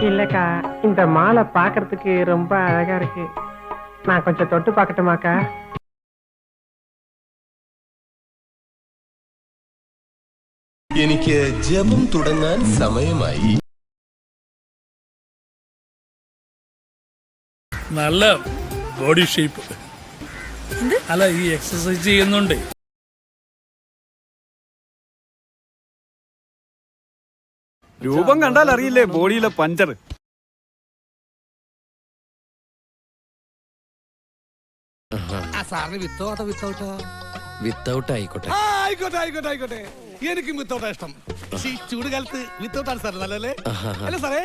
இல்லக்கா, இந்த மாலை பாக்குறதுக்கு ரொம்ப அழகா இருக்கு. நான் கொஞ்சம் தொட்டு பார்க்கட்டுமாக்கா? എനിക്ക് ജപം തുടങ്ങാൻ സമയമായി. നല്ല ബോഡി ഷേപ്പ്. അല്ല, ഈ എക്സസൈസ് ചെയ്യുന്നുണ്ട്. രൂപം കണ്ടാൽ അറിയില്ലേ ബോഡിയിലെ പഞ്ചർ. വിത്തൗട്ട് ആയിക്കോട്ടെ. ആയിക്കോട്ടെ. എനിക്കും വിത്തൗട്ടാ ഇഷ്ടം. ഈ ചൂട് കാലത്ത് വിത്തൗട്ടാണ് സാർ നല്ലല്ലേ? അല്ല സാറേ?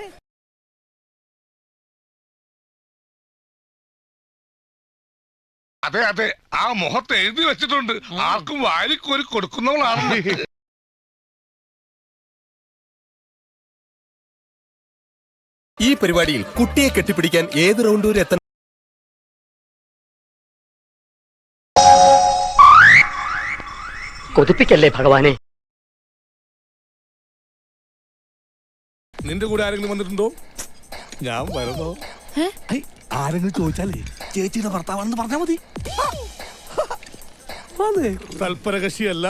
അതെ ആ മുഖത്ത് എഴുതി വെച്ചിട്ടുണ്ട്, ആർക്കും വാരിക്കോരി കൊടുക്കുന്നവളാണ്. ഈ പരിപാടിയിൽ കുട്ടിയെ കെട്ടിപ്പിടിക്കാൻ ഏത് റൗണ്ട് വരെ എത്തണം? കൊതിപ്പിക്കല്ലേ ഭഗവാനെ. നിന്റെ കൂടെ ആരെങ്കിലും വന്നിട്ടുണ്ടോ? ഞാൻ വരുന്നോ? ആരെങ്കിലും ചോദിച്ചാലേ ചേച്ചിയുടെ ഭർത്താവാണെന്ന് പറഞ്ഞാ മതി. തൽപരകശിയല്ല.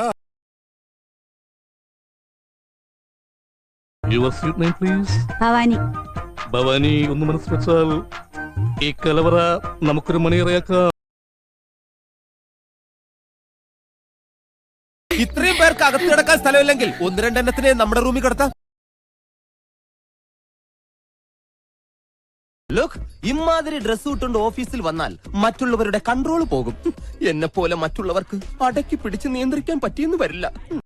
ഭവാനി. ഭവാനി, ഒന്ന് മനസ്സ് വെച്ചാൽ ഈ കലവറ നമുക്കൊരു മണിയറയാക്കാം. ഇത്രയും പേർക്ക് അകത്ത് കിടക്കാൻ സ്ഥലമില്ലെങ്കിൽ ഒന്ന് രണ്ടെണ്ണത്തിനെ നമ്മുടെ റൂമിൽ കിടത്താം. ലുക്ക്, ഇമാതിരി ഡ്രസ് ഇട്ടുകൊണ്ട് ഓഫീസിൽ വന്നാൽ മറ്റുള്ളവരുടെ കൺട്രോൾ പോകും. എന്നെ പോലെ മറ്റുള്ളവർക്ക് അടക്കി പിടിച്ച് നിയന്ത്രിക്കാൻ പറ്റിയെന്ന് വരില്ല.